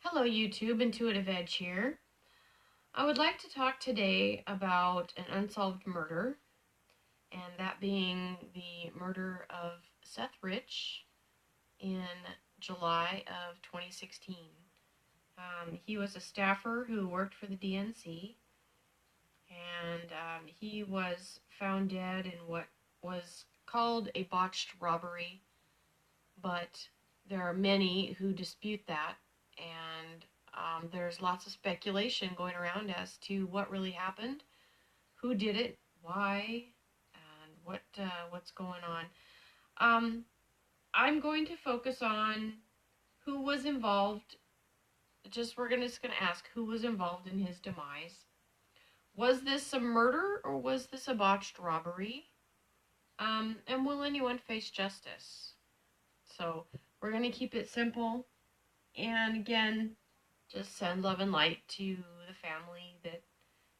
Hello YouTube, Intuitive Edge here. I would like to talk today about an unsolved murder, and that being the murder of Seth Rich in July of 2016. He was a staffer who worked for the DNC, and he was found dead in what was called a botched robbery, but there are many who dispute that, and there's lots of speculation going around as to what really happened, who did it, why, and what's going on. I'm going to focus on who was involved. We're just gonna ask who was involved in his demise. Was this a murder or was this a botched robbery? And will anyone face justice? So we're gonna keep it simple, and again, just send love and light to the family that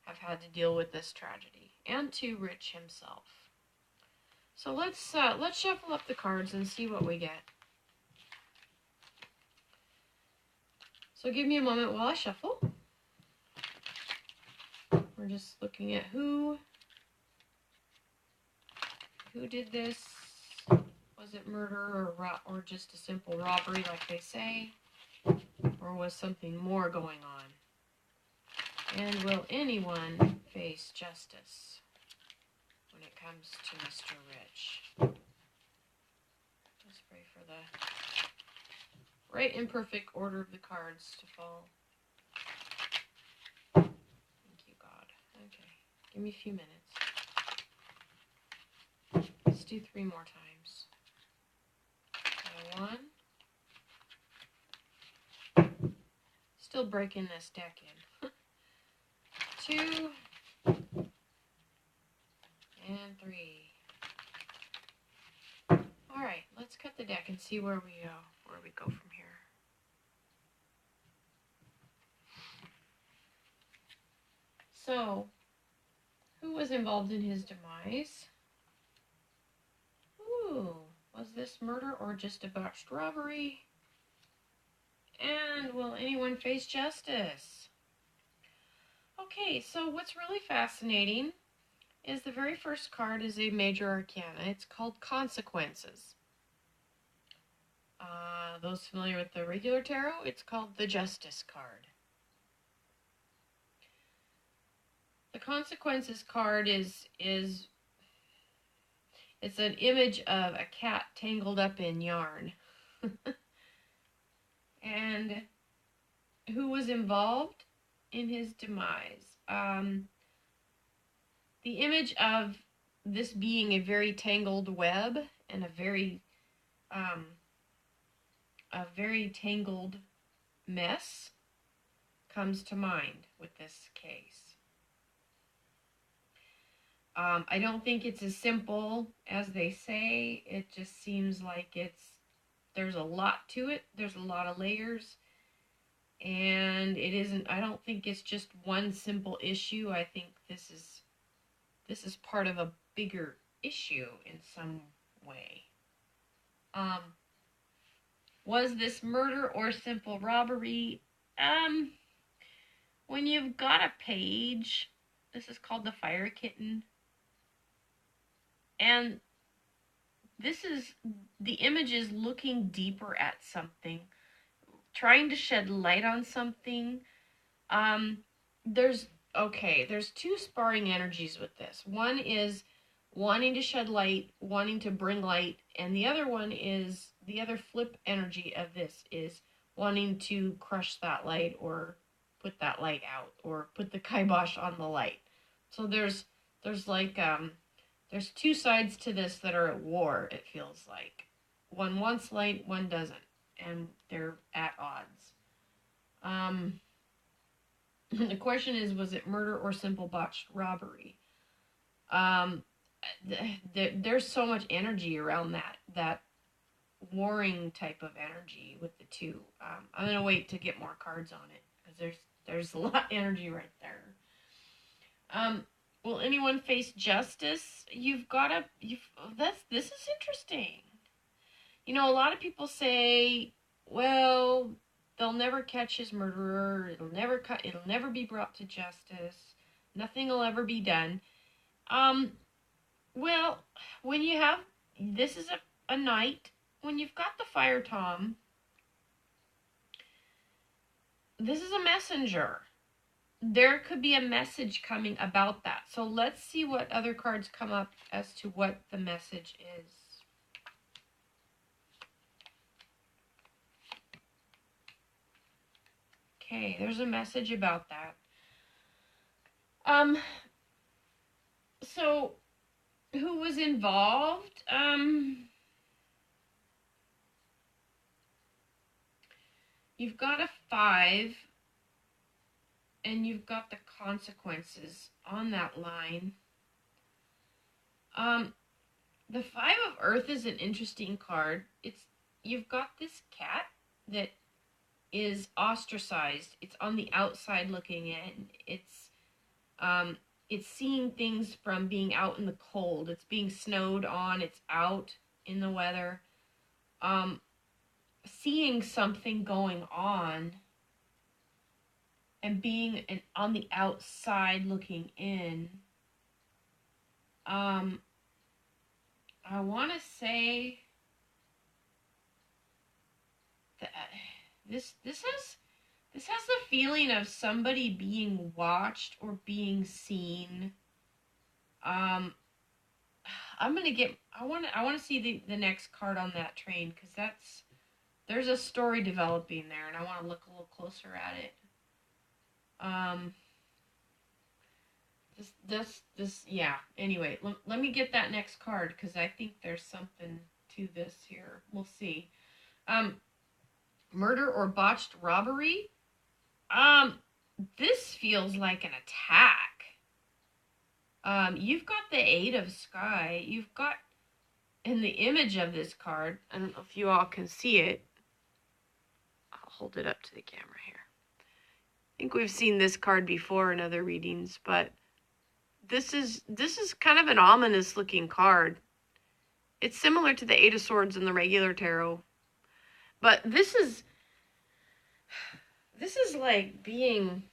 have had to deal with this tragedy, and to Rich himself. So let's shuffle up the cards and see what we get. So give me a moment while I shuffle. We're just looking at who did this. Was it murder or just a simple robbery like they say? Or was something more going on? And will anyone face justice when it comes to Mr. Rich? Let's pray for the right and perfect order of the cards to fall. Thank you, God. Okay, give me a few minutes. Let's do 3 more times. One. Still breaking this deck in. 2. And 3. Alright, let's cut the deck and see where we go from here. So, who was involved in his demise? Was this murder or just a botched robbery? And will anyone face justice? Okay, so what's really fascinating is the very first card is a major arcana. It's called Consequences. Those familiar with the regular tarot, it's called the Justice card. The Consequences card is it's an image of a cat tangled up in yarn. And who was involved in his demise? The image of this being a very tangled web and a very tangled mess comes to mind with this case. I don't think it's as simple as they say. It just seems like there's a lot to it. There's a lot of layers. And I don't think it's just one simple issue. I think this is part of a bigger issue in some way. Was this murder or simple robbery? When you've got a page, this is called the Fire Kitten. And the image is looking deeper at something, trying to shed light on something. There's 2 sparring energies with this. One is wanting to shed light, wanting to bring light, and the other flip energy of this is wanting to crush that light or put that light out or put the kibosh on the light. So there's 2 sides to this that are at war, it feels like. One wants light, one doesn't, and they're at odds. The question is, was it murder or simple botched robbery? There's so much energy around that warring type of energy with the 2. I'm going to wait to get more cards on it, because there's a lot of energy right there. Will anyone face justice? This is interesting. A lot of people say, well, they'll never catch his murderer. It'll never be brought to justice. Nothing will ever be done. Well, when you have, this is a night when you've got the fire tom. This is a messenger. There could be a message coming about that. So let's see what other cards come up as to what the message is. Okay, there's a message about that. So who was involved? You've got a 5, and you've got the consequences on that line. The 5 of Earth is an interesting card. You've got this cat that is ostracized. It's on the outside looking in. It's seeing things from being out in the cold. It's being snowed on. It's out in the weather. Seeing something going on and being on the outside looking in. I want to say that this has the feeling of somebody being watched or being seen. I want to see the next card on that train, because there's a story developing there, and I want to look a little closer at it. Yeah. Anyway, let me get that next card, because I think there's something to this here. We'll see. Murder or botched robbery. This feels like an attack. You've got the 8 of Sky. You've got, in the image of this card, I don't know if you all can see it. I'll hold it up to the camera here. I think we've seen this card before in other readings, but this is kind of an ominous looking card. It's similar to the 8 of Swords in the regular tarot, but this is like being,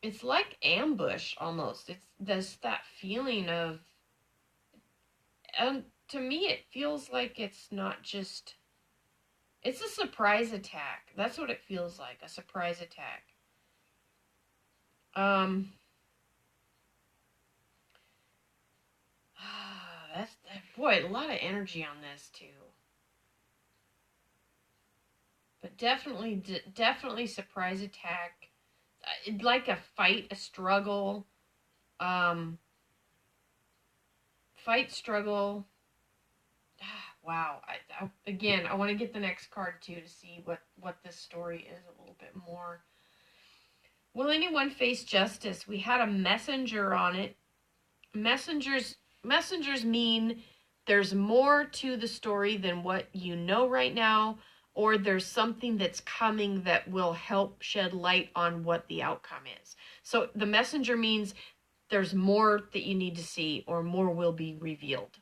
it's like ambush almost. There's that feeling of, and to me it feels like it's not just, it's a surprise attack. That's what it feels like, a surprise attack. Boy, a lot of energy on this too. But definitely surprise attack. Like a fight, a struggle. Fight, struggle. Wow. Again, I want to get the next card too to see what this story is a little bit more. Will anyone face justice? We had a messenger on it. Messengers mean there's more to the story than what you know right now, or there's something that's coming that will help shed light on what the outcome is. So the messenger means there's more that you need to see, or more will be revealed.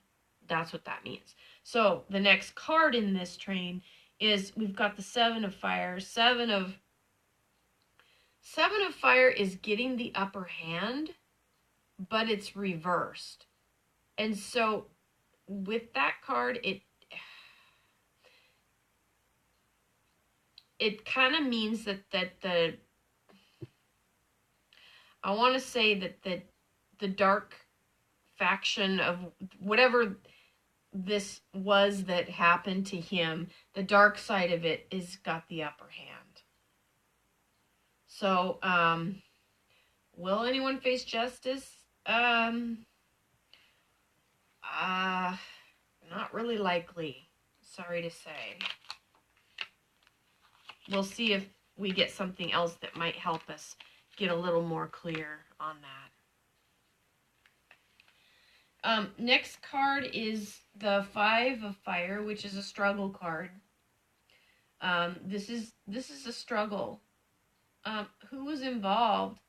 That's what that means. So the next card in this train is, we've got the 7 of Fire. 7 of Fire is getting the upper hand, but it's reversed. And so with that card, it kind of means that I want to say that the dark faction of whatever this was that happened to him, the dark side of it is got the upper hand. So, will anyone face justice? Not really likely, sorry to say. We'll see if we get something else that might help us get a little more clear on that. Next card is the 5 of Fire, which is a struggle card. This is a struggle. Who was involved?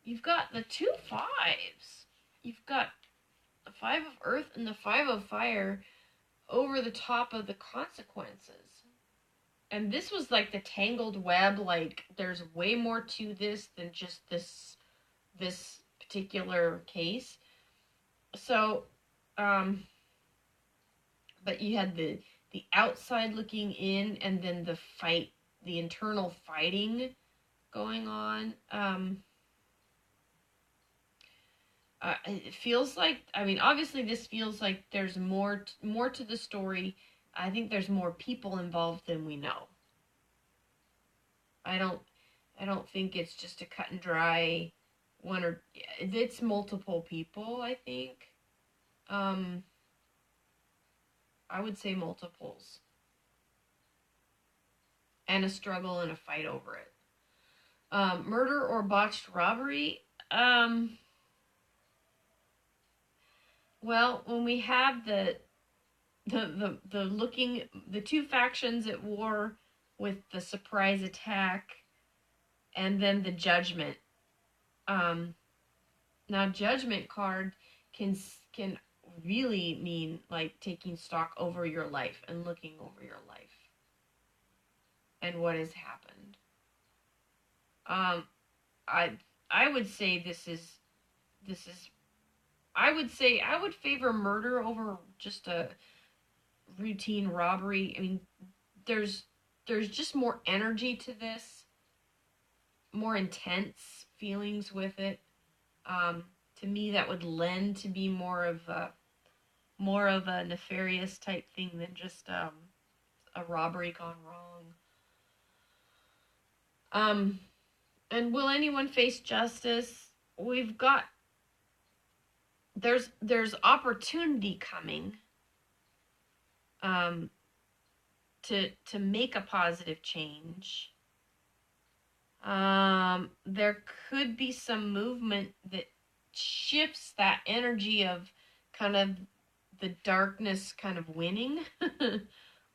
You've got the 2 5s. You've got the 5 of Earth and the 5 of Fire. over the top of the consequences. And this was like the tangled web, like there's way more to this than just this particular case. So, but you had the outside looking in, and then the internal fighting going on. It feels like, I mean, obviously this feels like there's more to the story. I think there's more people involved than we know. I don't think it's just a cut and dry one, or it's multiple people, I think. I would say multiples. And a struggle and a fight over it. Murder or botched robbery. Well, when we have the two factions at war with the surprise attack, and then the judgment. Now judgment card can really mean like taking stock over your life and looking over your life and what has happened. I would say this is I would favor murder over just a routine robbery. I mean, there's just more energy to this, more intense feelings with it. To me, that would lend to be more of a nefarious type thing than just a robbery gone wrong. And will anyone face justice? We've got there's opportunity coming to make a positive change. There could be some movement that shifts that energy of kind of the darkness kind of winning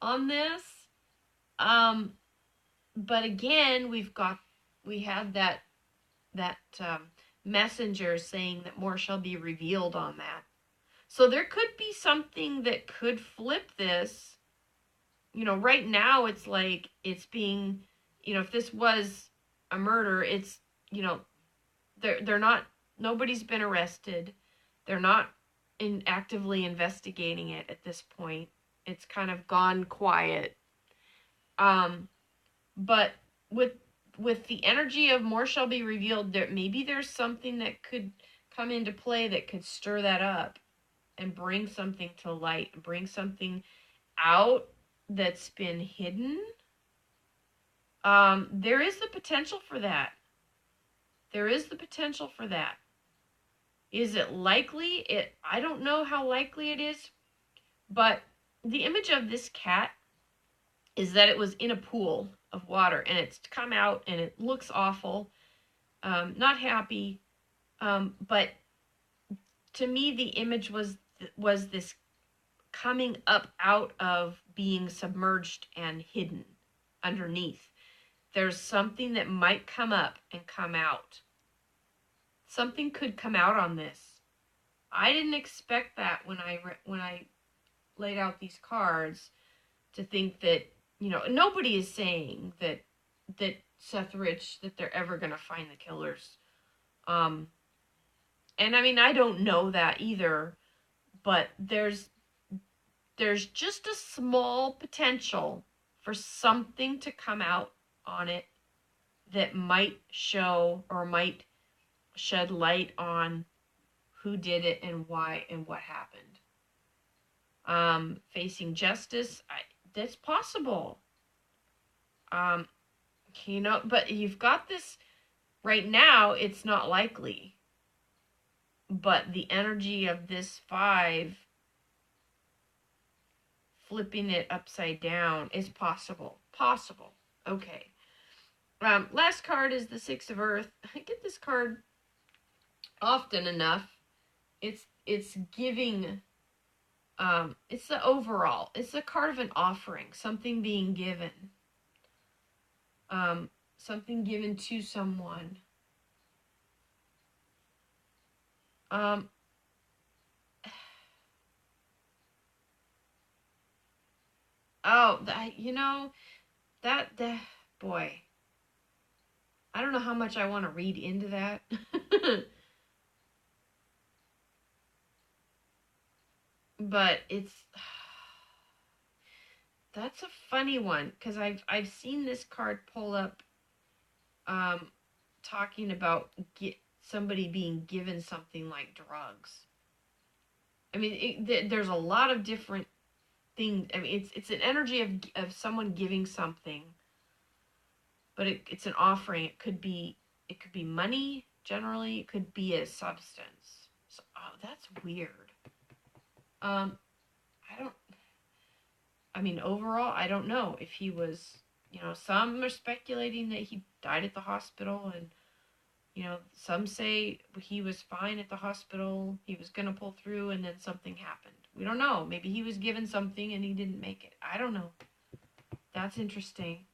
on this. But again, we have that messenger saying that more shall be revealed on that. So there could be something that could flip this. You know, right now it's like it's being, you know, if this was a murder, it's, you know, they're not, nobody's been arrested. They're not actively investigating it at this point. It's kind of gone quiet. But with the energy of more shall be revealed, there maybe there's something that could come into play that could stir that up and bring something to light, bring something out that's been hidden. There is the potential for that. There is the potential for that. Is it likely? I don't know how likely it is, but the image of this cat is that it was in a pool of water and it's come out and it looks awful, not happy, but to me the image was this coming up out of being submerged and hidden underneath. There's something that might come up and come out. Something could come out on this. I didn't expect that when I laid out these cards, to think that, you know, nobody is saying that Seth Rich, that they're ever going to find the killers. And I mean, I don't know that either, but there's just a small potential for something to come out on it that might show or might shed light on who did it and why and what happened. Facing justice, that's possible. You know, but you've got this right now, it's not likely. But the energy of this 5 flipping it upside down is possible. Possible. Okay. Last card is the 6 of Earth. I get this card often enough. It's giving, it's the overall. It's the card of an offering, something being given. Something given to someone. know. That boy, I don't know how much I want to read into that. But that's a funny one, because I've seen this card pull up, talking about somebody being given something like drugs. I mean, there's a lot of different things. I mean, it's an energy of someone giving something, but it's an offering. It could be money. Generally, it could be a substance. So, oh, that's weird. I don't. I mean, overall, I don't know if he was. Some are speculating that he died at the hospital, and some say he was fine at the hospital. He was gonna pull through, and then something happened. We don't know. Maybe he was given something and he didn't make it. I don't know. That's interesting.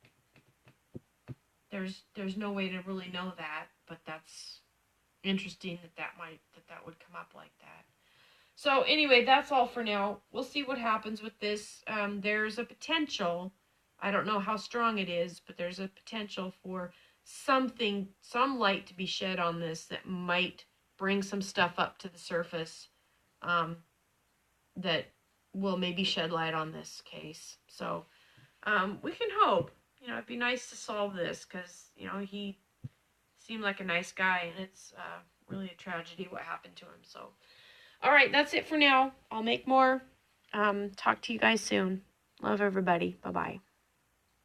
There's no way to really know that, but that's interesting that would come up like that. So anyway, that's all for now. We'll see what happens with this. There's a potential. I don't know how strong it is, but there's a potential for some light to be shed on this that might bring some stuff up to the surface, that will maybe shed light on this case. So we can hope. It'd be nice to solve this, because he seemed like a nice guy, and it's really a tragedy what happened to him. So, all right, that's it for now. I'll make more. Talk to you guys soon. Love everybody. Bye-bye.